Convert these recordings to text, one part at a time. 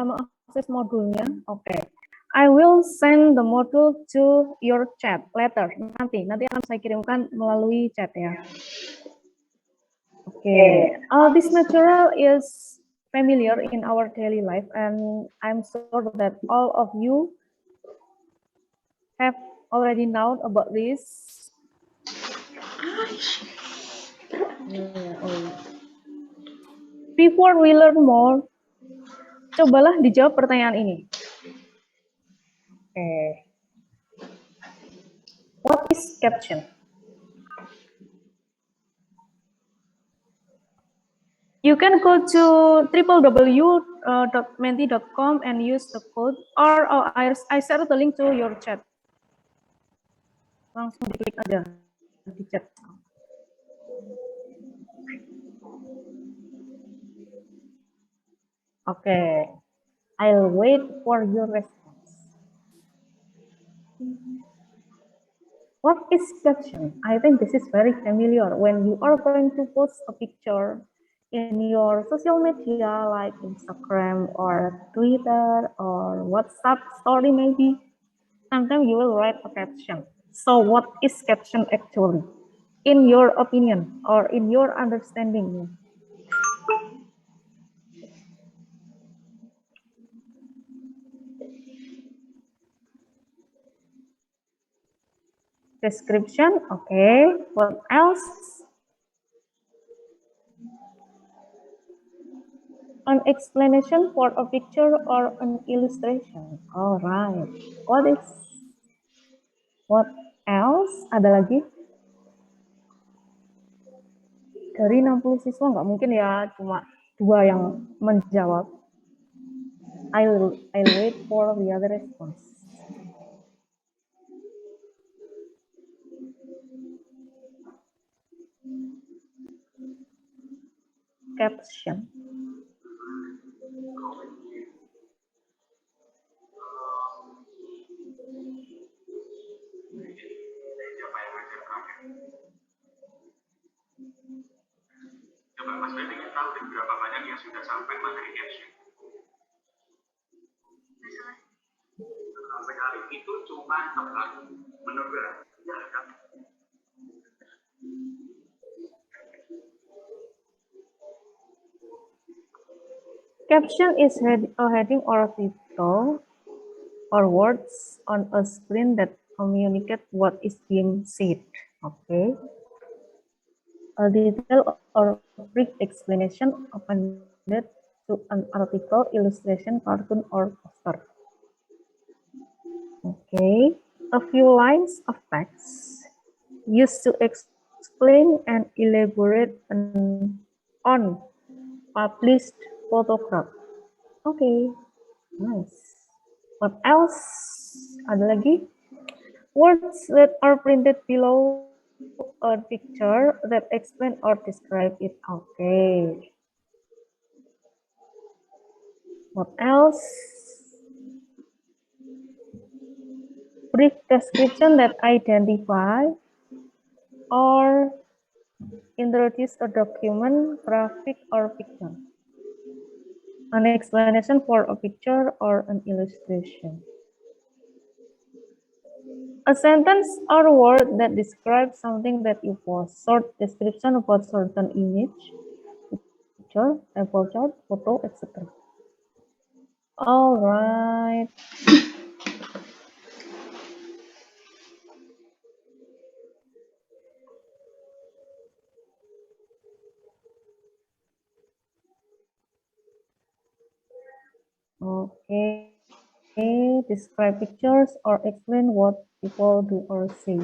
mengakses modulnya. Oke. I will send the module to your chat later. Nanti akan saya kirimkan melalui chat ya. Okay. This material is familiar in our daily life, and I'm sure that all of you have already known about this. Before we learn more, cobalah dijawab pertanyaan ini. Okay. What is caption? You can go to www.menti.com and use the code, or I share the link to your chat. Langsung diklik aja di chat. Okay, I'll wait for your response. What is caption? I think this is very familiar when you are going to post a picture in your social media like Instagram or Twitter or WhatsApp story maybe. Sometimes you will write a caption. So what is caption actually? In your opinion or in your understanding? Description, okay. What else? An explanation for a picture or an illustration. All right. What else? Ada lagi? Dari 60 siswa nggak mungkin ya cuma 2 yang menjawab. I'll wait for the other response. Caption. Coba Mas Ben ingin tahu berapa banyak yang sudah sampai materi caption. Sekali itu cuma tebak menurut ya kan. Caption is a heading or a title or words on a screen that communicate what is being said. Okay. A detailed or brief explanation appended to an article, illustration, cartoon, or poster. Okay. A few lines of text used to explain and elaborate on published photograph. Okay. Nice. What else? Ada lagi? Words that are printed below a picture that explain or describe it. Okay. What else? Brief description that identify or introduce a document, graphic, or picture. An explanation for a picture or an illustration. A sentence or word that describes something that you post. Short description about certain image, picture, table chart, photo, etc. All right. Okay. Describe pictures or explain what people do or say.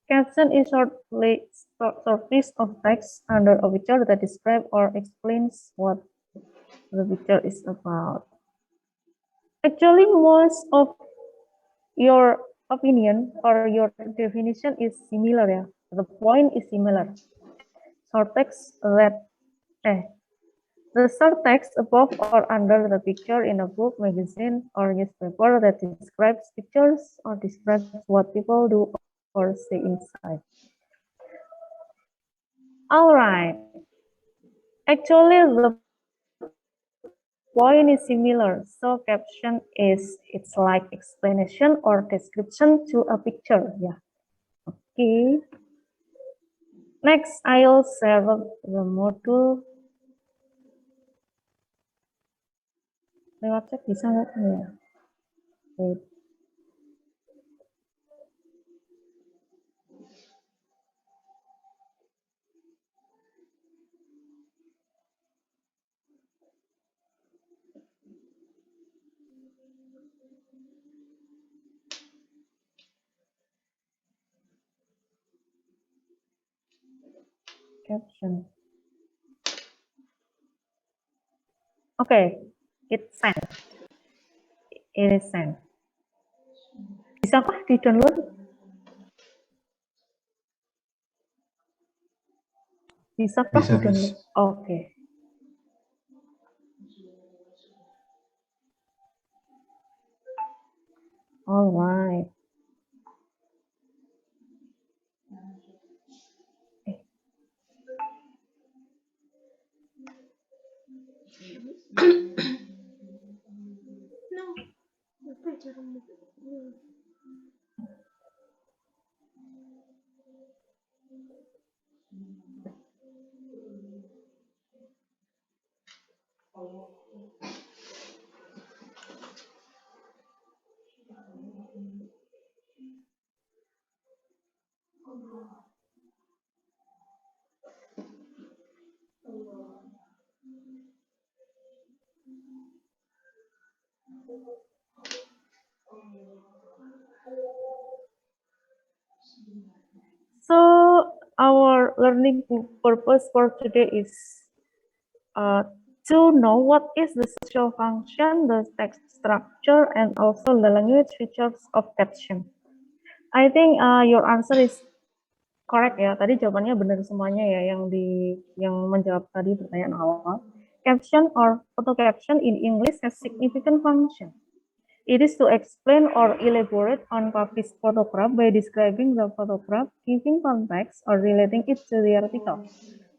Caption is short piece of text under a picture that describes or explains what the picture is about. Actually, most of your opinion or your definition is similar, yeah. The point is similar. Short text the short text above or under the picture in a book, magazine, or newspaper that describes pictures or describes what people do or say inside. All right. Actually, the point is similar. So caption it's like explanation or description to a picture. Yeah. Okay. Next, I'll share the module. Lewat chat bisa nggak ya? Wait. Caption. Okay, it's sent. It is sent. Bisakah di-download? Bisakah Bisa, di-download? Oke. All right. So our learning purpose for today is to know what is the social function, the text structure, and also the language features of caption. I think your answer is correct ya. Tadi jawabannya benar semuanya ya yang menjawab tadi pertanyaan awal. Caption or photo caption in English has significant function. It is to explain or elaborate on published photograph by describing the photograph, giving context, or relating it to the article.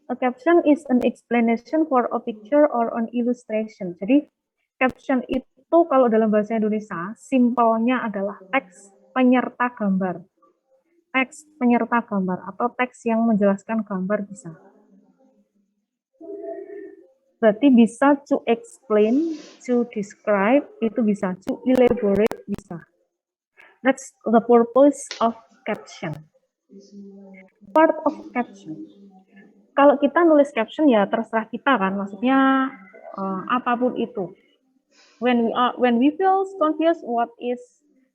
A caption is an explanation for a picture or an illustration. Jadi, caption itu kalau dalam bahasa Indonesia, simpelnya adalah teks penyerta gambar. Teks penyerta gambar atau teks yang menjelaskan gambar bisa. Berarti bisa to explain, to describe, itu bisa, to elaborate, bisa. That's the purpose of caption. Part of caption. Kalau kita nulis caption ya terserah kita kan, maksudnya apapun itu. When we feel confused what is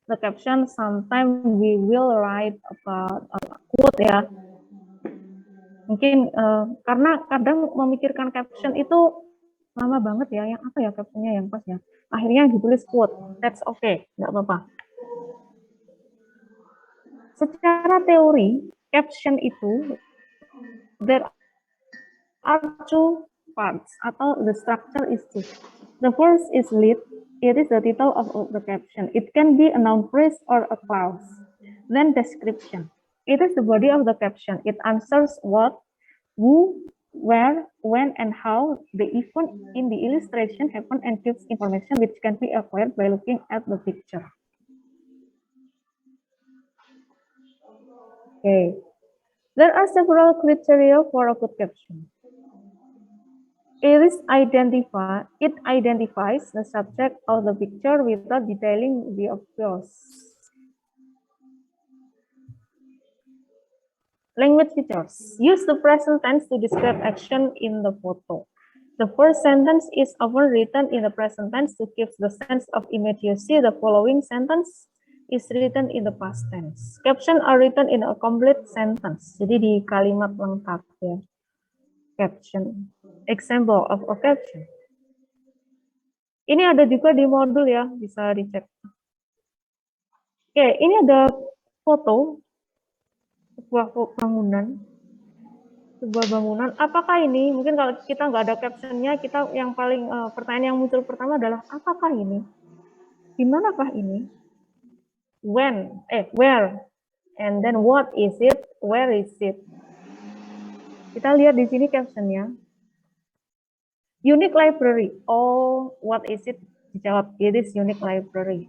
the caption, sometimes we will write about quote ya. Mungkin karena kadang memikirkan caption itu lama banget ya, yang apa ya captionnya yang pas ya. Akhirnya ditulis quote, that's okay, nggak apa-apa. Secara teori, caption itu there are two parts atau the structure is two. The first is lead. It is the title of the caption. It can be a noun phrase or a clause. Then description. It is the body of the caption. It answers what, who, where, when, and how the event in the illustration happened and gives information which can be acquired by looking at the picture. Okay. There are several criteria for a good caption. It identifies the subject of the picture without detailing the obvious. Language features. Use the present tense to describe action in the photo. The first sentence is often written in the present tense to give the sense of immediacy. The following sentence is written in the past tense. Caption are written in a complete sentence. Jadi di kalimat lengkap ya. Caption. Example of a caption. Ini ada juga di modul ya, bisa dicek. Oke, ini ada foto sebuah bangunan. Apakah ini? Mungkin kalau kita nggak ada captionnya, kita yang paling pertanyaan yang muncul pertama adalah apakah ini? Di manakah ini? When? Where? And then what is it? Where is it? Kita lihat di sini captionnya. Unique library. Oh, what is it? Dijawab, it is unique library.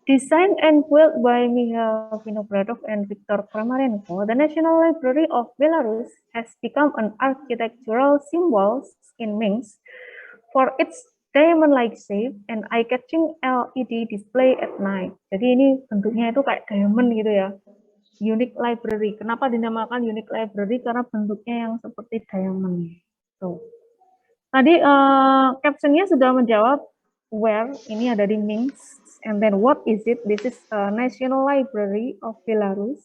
Designed and built by Mikhail Vinogradov and Viktor Kramarenko, the National Library of Belarus has become an architectural symbol in Minsk for its diamond-like shape and eye-catching LED display at night. Jadi ini bentuknya itu kayak diamond gitu ya. Unique library. Kenapa dinamakan unique library? Karena bentuknya yang seperti diamond. Tuh. Tadi captionnya sudah menjawab where, ini ada di Minsk. And then what is it? This is National Library of Belarus.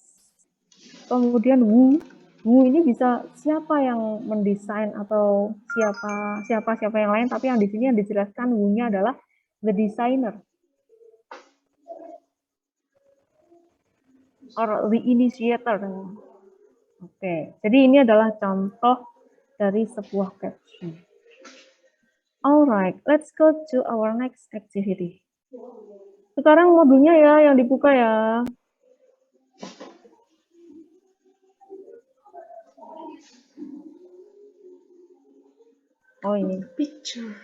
Kemudian who ini bisa siapa yang mendesain atau siapa yang lain, tapi yang di sini yang dijelaskan who-nya adalah the designer or the initiator. Oke, jadi ini adalah contoh dari sebuah caption. Alright, let's go to our next activity. Sekarang modulnya ya yang dibuka ya. Oh ini. Picture.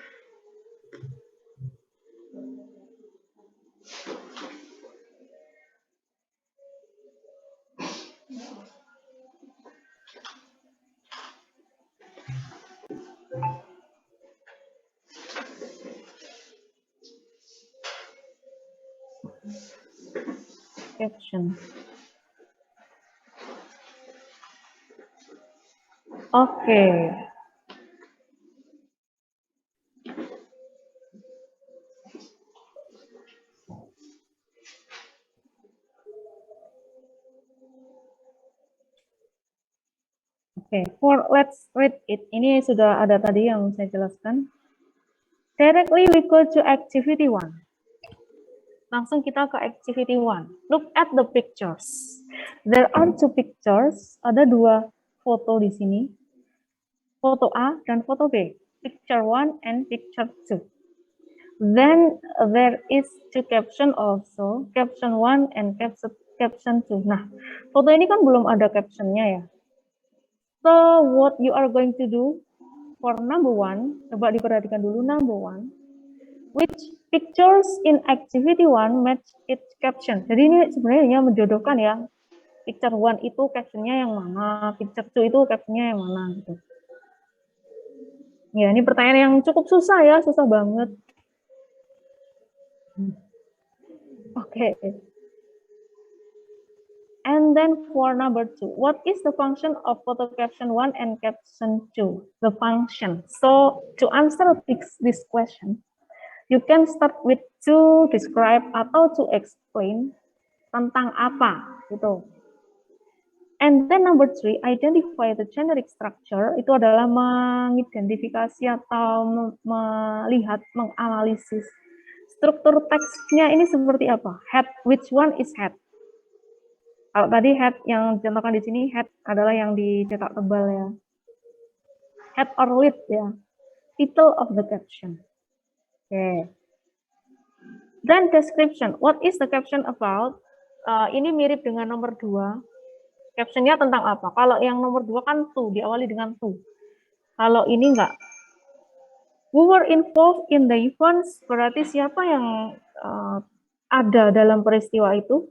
Caption. Oke. Oke, let's read it. Ini sudah ada tadi yang saya jelaskan. Directly we go to activity 1. Langsung kita ke activity 1. Look at the pictures. There are 2 pictures. Ada 2 foto di sini. Foto A dan foto B. Picture 1 and picture 2. Then there is 2 caption also. Caption 1 and caption 2. Nah, foto ini kan belum ada captionnya ya. So what you are going to do for number 1, coba diperhatikan dulu number 1. Which pictures in activity 1 match its caption. Jadi ini sebenarnya menjodohkan ya. Picture 1 itu captionnya yang mana, picture 2 itu captionnya yang mana gitu. Ya, ini pertanyaan yang cukup susah ya, susah banget. Oke. And then for number 2, what is the function of photo caption 1 and caption 2? The function. So to answer this question, you can start with to describe atau to explain tentang apa gitu. And then number 3, identify the generic structure. Itu adalah mengidentifikasi atau melihat, menganalisis struktur teksnya ini seperti apa. Head, which one is head? Kalau tadi head yang dicontohkan di sini, head adalah yang dicetak tebal ya. Head or lead ya. Title of the caption. Oke. Then description. What is the caption about? Ini mirip dengan nomor 2. Captionnya tentang apa? Kalau yang nomor 2 kan to, diawali dengan to. Kalau ini enggak. Who were involved in the events? Berarti siapa yang ada dalam peristiwa itu?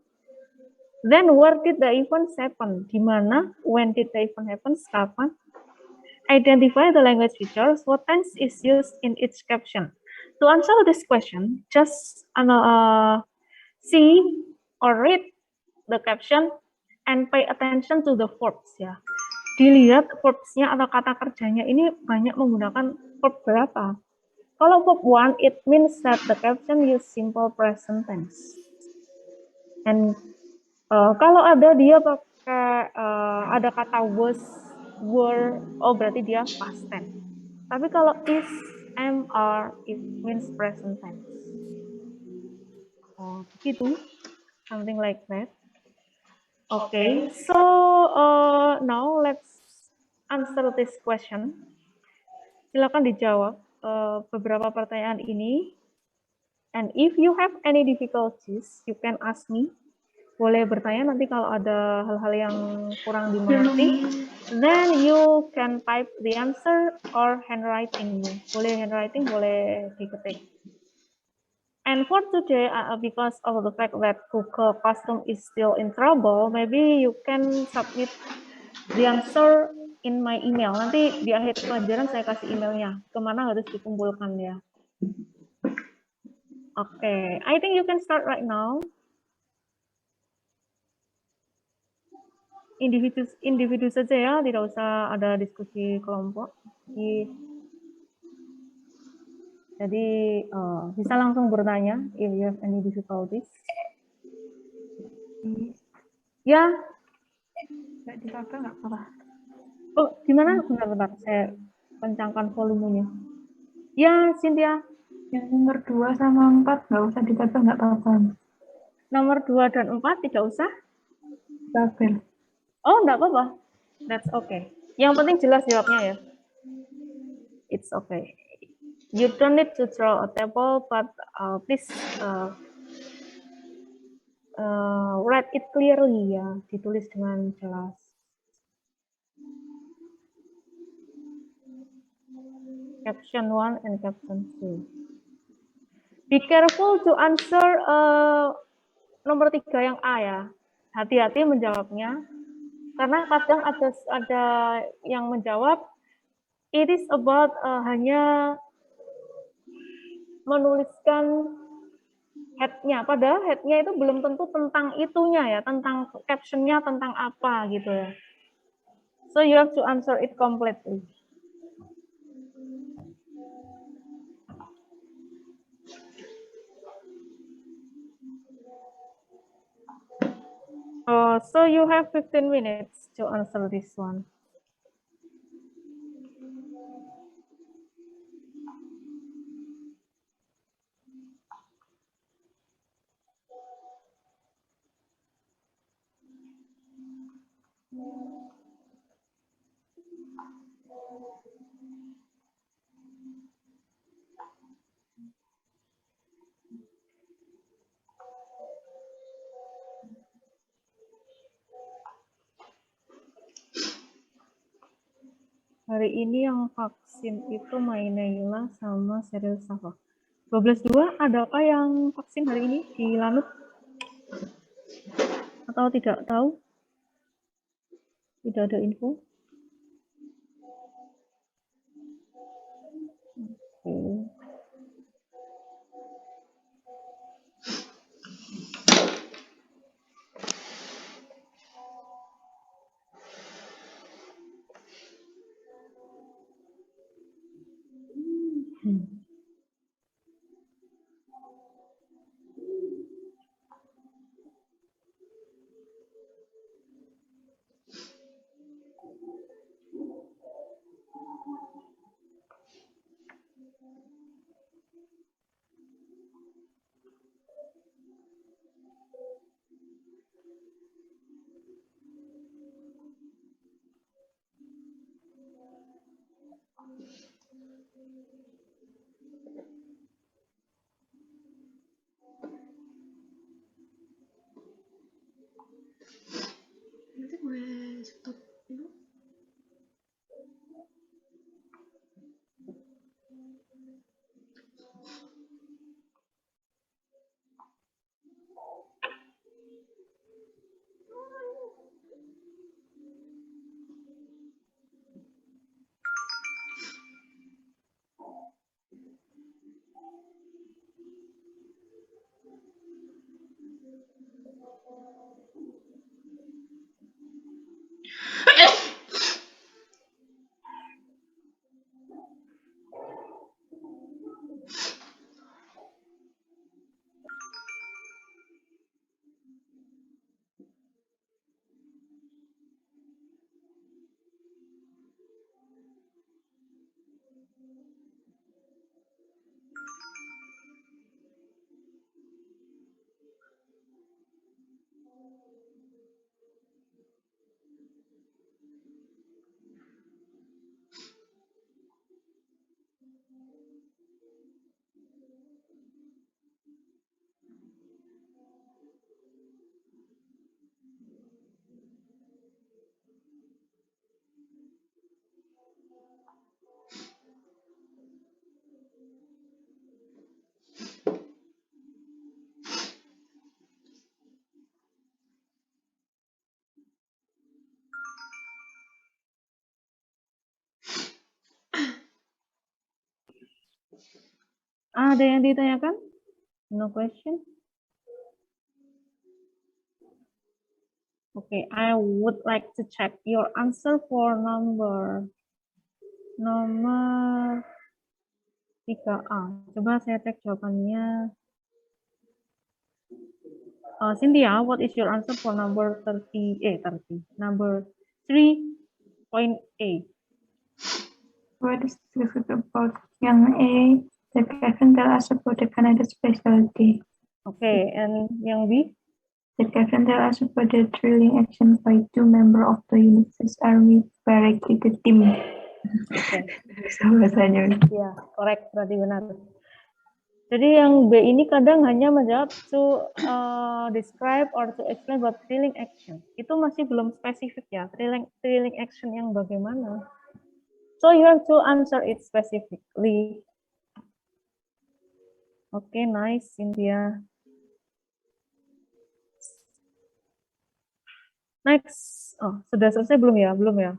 Then where did the events happen? Di mana? When did the event happen? Kapan? Identify the language features. What tense is used in each caption? To answer this question, just see or read the caption and pay attention to the verbs ya. Dilihat verbs-nya atau kata kerjanya ini banyak menggunakan verb berapa. Kalau verb 1, it means that the caption use simple present tense. And kalau ada dia pakai ada kata was, were, oh berarti dia past tense. Tapi kalau is, am, are, it means present tense. Oh, begitu. Something like that. Okay, so now let's answer this question. Silakan dijawab beberapa pertanyaan ini. And if you have any difficulties, you can ask me. Boleh bertanya nanti kalau ada hal-hal yang kurang dimengerti. Then you can type the answer or handwriting. Boleh handwriting, boleh diketik. And for today, because of the fact that Google Classroom is still in trouble, maybe you can submit the answer in my email. Nanti di akhir pelajaran saya kasih emailnya, kemana harus dikumpulkan ya. Oke, I think you can start right now. Individu saja ya, tidak usah ada diskusi kelompok. Jadi bisa langsung bertanya if you have any difficulties. Ya. Nggak dicoba nggak apa-apa. Oh, gimana? Bentar, saya kencangkan volumenya. Ya, Cynthia. Yang nomor 2 sama 4 nggak usah dicoba nggak apa-apa. Nomor 2 dan 4 tidak usah? Tabel. Oh, enggak apa-apa. That's okay. Yang penting jelas jawabnya ya. It's okay. You don't need to draw a table, but please write it clearly ya. Ditulis dengan jelas. Caption 1 and caption 2. Be careful to answer nomor 3 yang A ya. Hati-hati menjawabnya. Karena kadang ada yang menjawab, it is about hanya menuliskan head-nya. Padahal head-nya itu belum tentu tentang itunya ya, tentang caption-nya, tentang apa gitu ya. So you have to answer it completely. So you have 15 minutes to answer this one. Hari ini yang vaksin itu Naila sama Sheryl Safa. 12.2, adakah yang vaksin hari ini di Lanut? Atau tidak tahu? Tidak ada info? Oke. Ada yang ditanyakan? No question? Okay, I would like to check your answer for nomor 3A. Coba saya cek jawabannya. Cynthia, what is your answer for number 30? Number 3.A. What is difficult about yang A? The caption tell us about the Canada specialty. Okay, and yang B? The caption tell us about the thrilling action by 2 members of the United States Army parachuting team. Okay. Bahasanya. Ya, correct, berarti benar. Jadi yang B ini kadang hanya menjawab to describe or to explain about thrilling action. Itu masih belum spesifik ya, thrilling action yang bagaimana. So you have to answer it specifically. Okay, nice, Cynthia. Next, sudah selesai belum ya? Belum ya?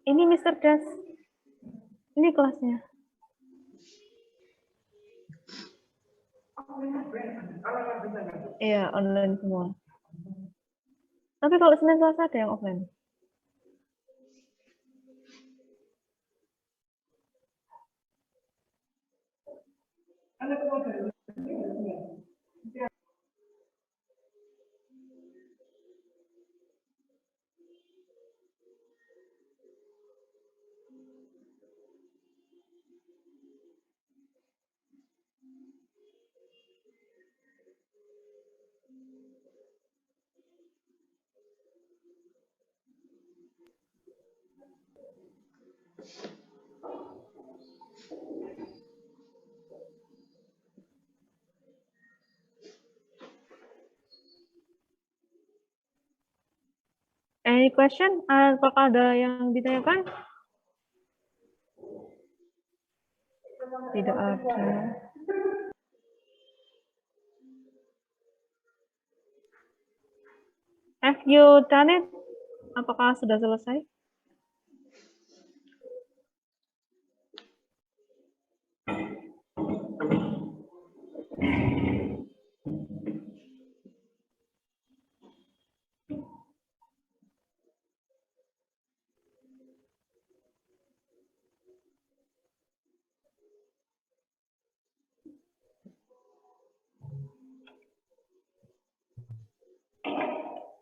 Ini Mr. Das. Ini kelasnya. Iya, online semua. Tapi kalau Senin Selasa ada yang offline. Any question? Apakah ada yang ditanyakan? Tidak ada. Have you done it? Apakah sudah selesai?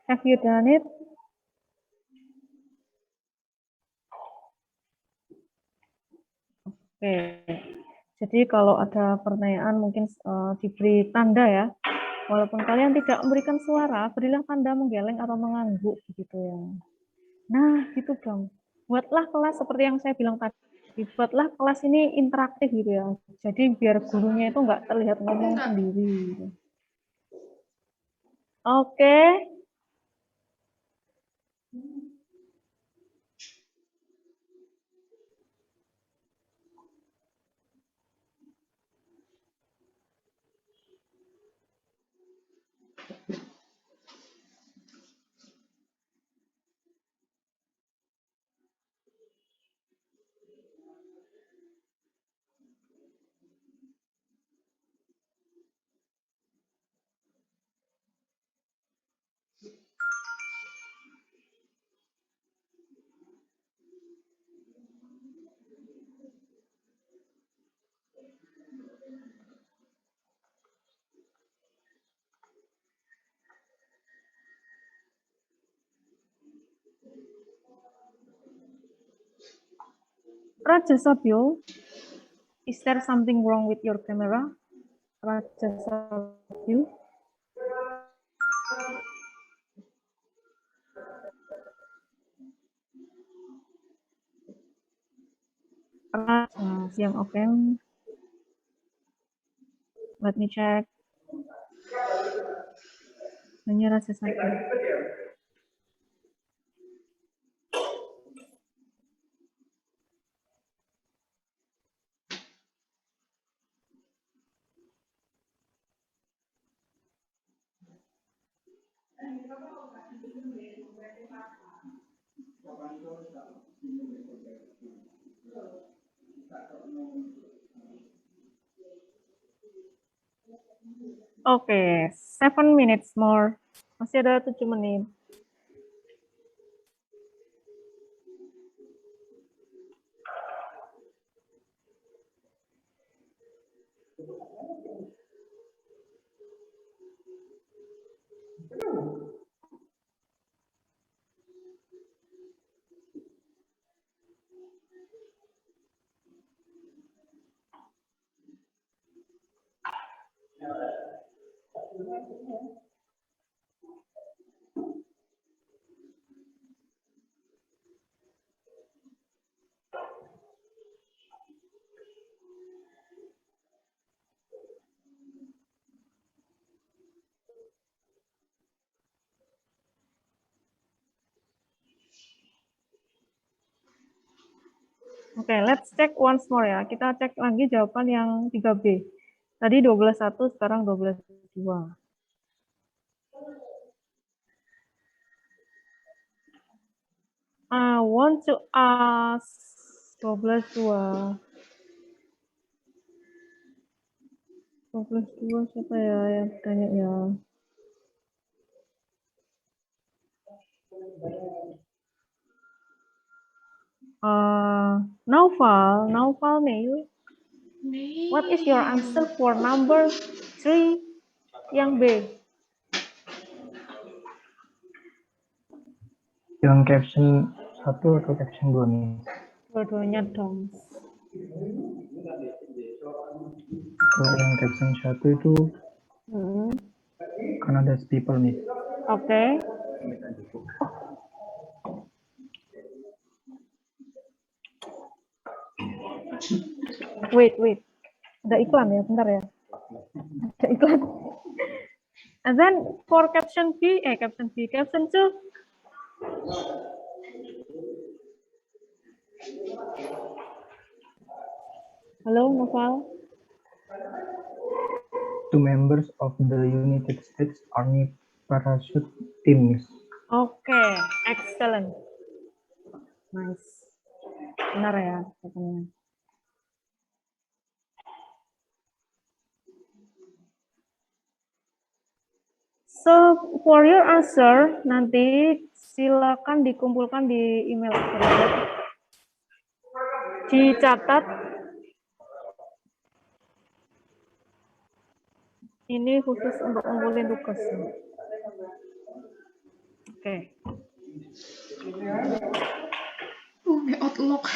Have you done it? Oke. Jadi kalau ada pertanyaan mungkin diberi tanda ya. Walaupun kalian tidak memberikan suara, berilah tanda menggeleng atau mengangguk gitu ya. Nah, gitu dong. Buatlah kelas seperti yang saya bilang tadi. Buatlah kelas ini interaktif gitu ya. Jadi biar gurunya itu nggak terlihat ngomong sendiri. Gitu. Oke. Raja Sabio, is there something wrong with your camera? Raja Sabio. Raja, siang oke. Let me check. Hanya Raja Sabio. Oke, 7 minutes more. Masih ada 7 menit. Oke, let's check once more ya. Kita cek lagi jawaban yang 3B. Tadi 12.1, sekarang 12.2. I want to ask 12.2. 12.2 siapa ya yang tanya ya? Naufal Mail. What is your answer for number 3 yang B? Yang caption 1 atau caption 2 nih? Dua-duanya dong. Kalau yang caption 1 itu Canada's people nih. Oke. Wait. Ada iklan ya, bentar ya. Ada iklan. And then for caption 2. Halo, Noval. 2 members of the United States Army parachute team. Oke, excellent. Nice. Benar ya, katanya. So, for your answer, nanti silakan dikumpulkan di email address. Dicatat. Ini khusus untuk ngumpulin tugas. Oke. My Outlook.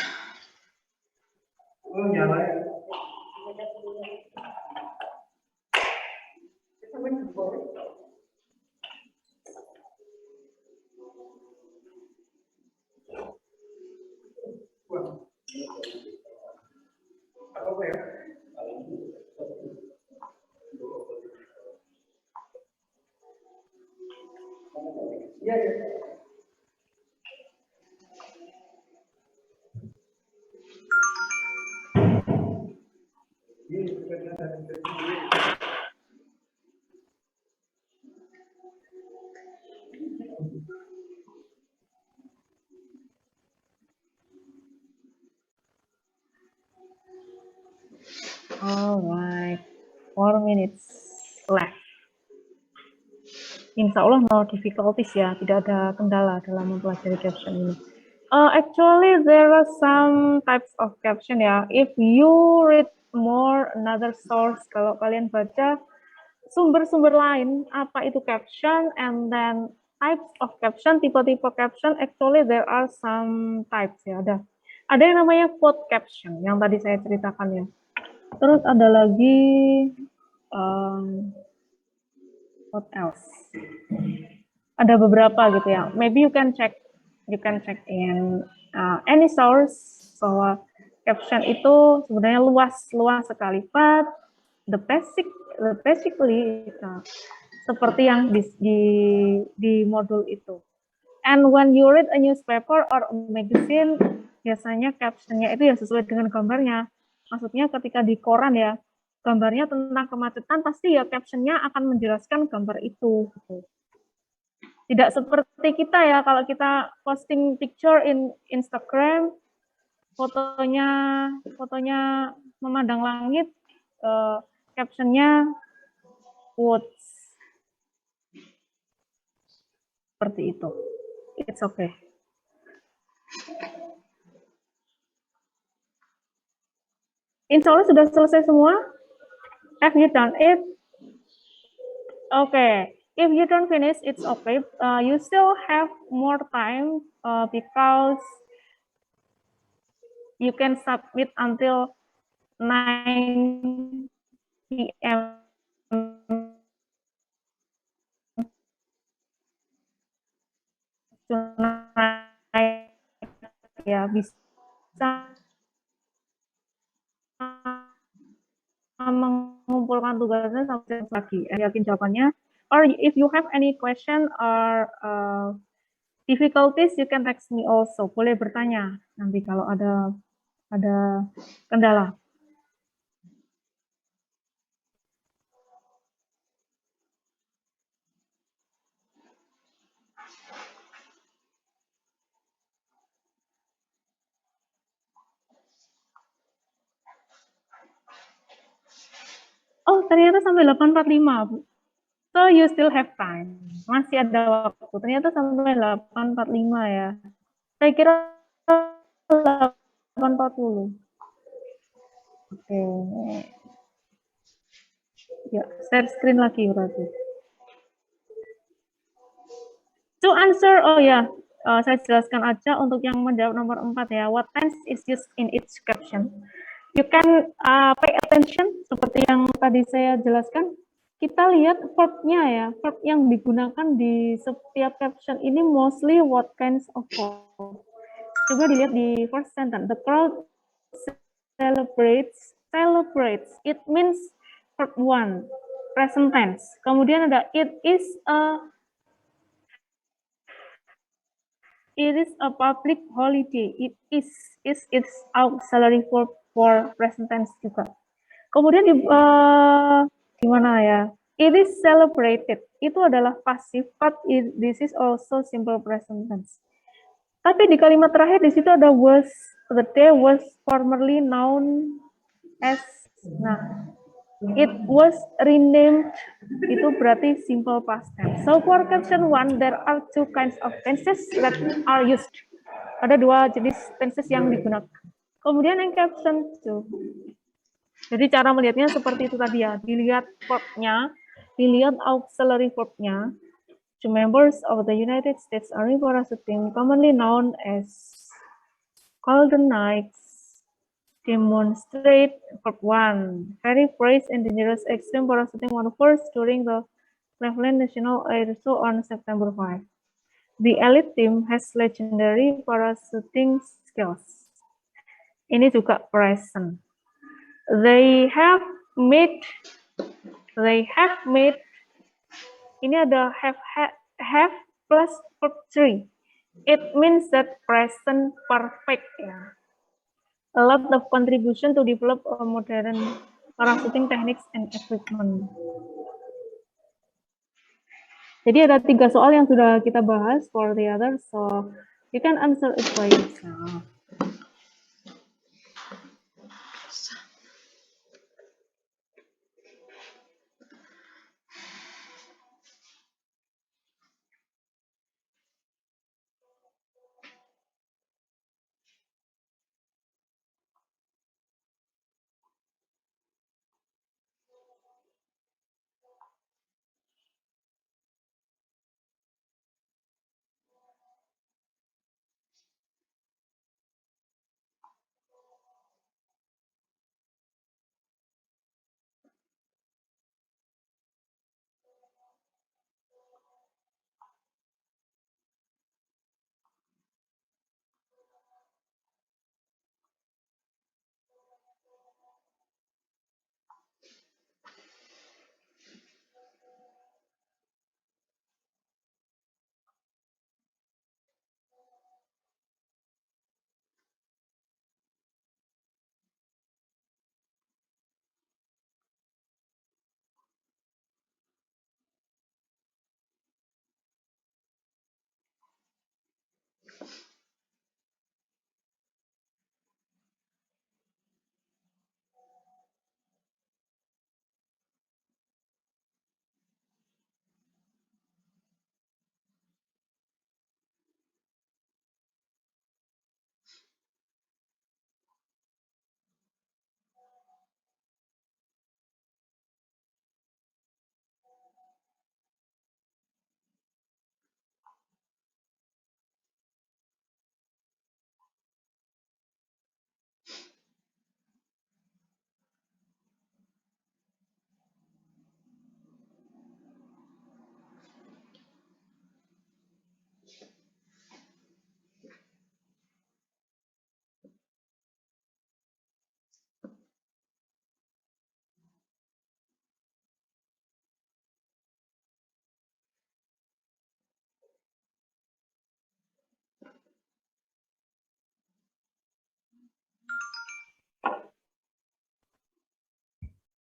Alright, 4 minutes left. Insya Allah no difficulties ya, tidak ada kendala dalam mempelajari caption ini. Actually, there are some types of caption ya. If you read more another source, kalau kalian baca sumber-sumber lain, apa itu caption, and then types of caption, tipe-tipe caption, actually there are some types ya. Ada yang namanya quote caption, yang tadi saya ceritakan ya. Terus ada lagi, what else? Ada beberapa gitu ya. Maybe you can check in any source bahwa caption itu sebenarnya luas sekali. But basically seperti yang di modul itu. And when you read a newspaper or a magazine, biasanya captionnya itu ya sesuai dengan gambarnya. Maksudnya ketika di koran ya, gambarnya tentang kemacetan, pasti ya captionnya akan menjelaskan gambar itu. Gitu. Tidak seperti kita ya, kalau kita posting picture in Instagram, fotonya memandang langit, captionnya quotes. Seperti itu. It's okay. Insya Allah sudah selesai semua? Have you done it? Okay. If you don't finish, it's okay. You still have more time because you can submit until 9 p.m. tonight. Ya, bisa mengumpulkan tugasnya sampai pagi. Yakin jawabannya. Or if you have any question or difficulties, you can text me also. Boleh bertanya nanti kalau ada kendala. Oh, ternyata sampai 8.45, Bu. So, you still have time. Masih ada waktu. Ternyata sampai 8.45 ya. Saya kira 8.40. Oke. Ya, share screen lagi berarti. To answer, oh ya, saya jelaskan aja untuk yang menjawab nomor 4 ya. What tense is used in each caption? You can pay attention seperti yang tadi saya jelaskan. Kita lihat verb-nya ya, verb yang digunakan di setiap caption ini mostly what kinds of verb. Coba dilihat di first sentence. The crowd celebrates. It means verb 1, present tense. Kemudian ada it is a public holiday. It is its auxiliary verb for present tense juga. Kemudian di mana ya? It is celebrated. Itu adalah passive, but this is also simple present tense. Tapi di kalimat terakhir di situ ada was. The day was formerly known as. Nah, it was renamed. Itu berarti simple past tense. So for caption 1, there are two kinds of tenses that are used. Ada dua jenis tenses yang digunakan. Kemudian yang caption 2. Jadi cara melihatnya seperti itu tadi ya. Dilihat verb-nya, dilihat auxiliary verb-nya. The members of the United States Army Parachuting, commonly known as Golden Knights, demonstrate verb 1. Very praise and dangerous extreme parachuting maneuvers during the Cleveland National Air Show on September 5. The elite team has legendary parachuting skills. Ini juga present. They have made. Ini ada have have plus verb 3. It means that present perfect. Ya. A lot of contribution to develop modern parachuting techniques and equipment. Jadi ada 3 soal yang sudah kita bahas for the others, so you can answer it by yourself.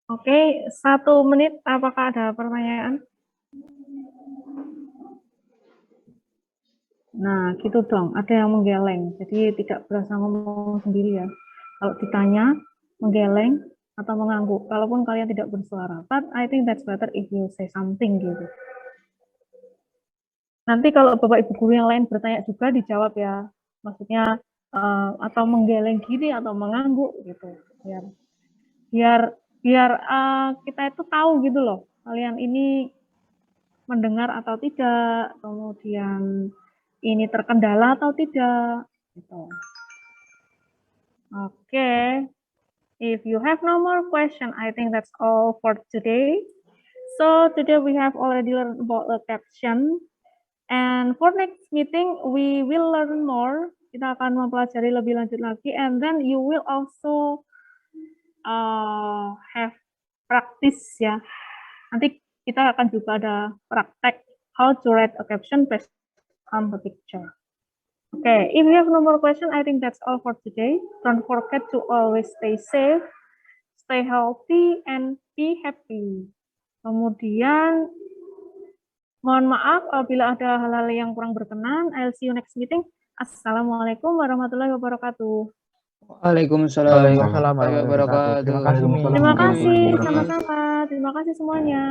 Oke, 1 menit. Apakah ada pertanyaan? Nah, gitu dong. Ada yang menggeleng. Jadi tidak berasa ngomong sendiri ya. Kalau ditanya, menggeleng atau mengangguk. Kalaupun kalian tidak bersuara. But I think that's better if you say something gitu. Nanti kalau Bapak Ibu guru yang lain bertanya juga dijawab ya. Maksudnya atau menggeleng gini atau mengangguk gitu. Biar kita itu tahu gitu loh, kalian ini mendengar atau tidak, kemudian ini terkendala atau tidak, gitu. Okay, if you have no more question, I think that's all for today. So today we have already learned about the caption, and for next meeting we will learn more. Kita akan mempelajari lebih lanjut lagi, and then you will also have practice ya. Nanti kita akan juga ada praktek how to write a caption based on the picture. Okay, if you have no more question, I think that's all for today. Don't forget to always stay safe, stay healthy, and be happy. Kemudian, mohon maaf apabila ada hal-hal yang kurang berkenan. I'll see you next meeting. Assalamualaikum warahmatullahi wabarakatuh. Waalaikumsalam warahmatullahi wabarakatuh. Terima kasih. Terima kasih, sama-sama. Terima kasih semuanya.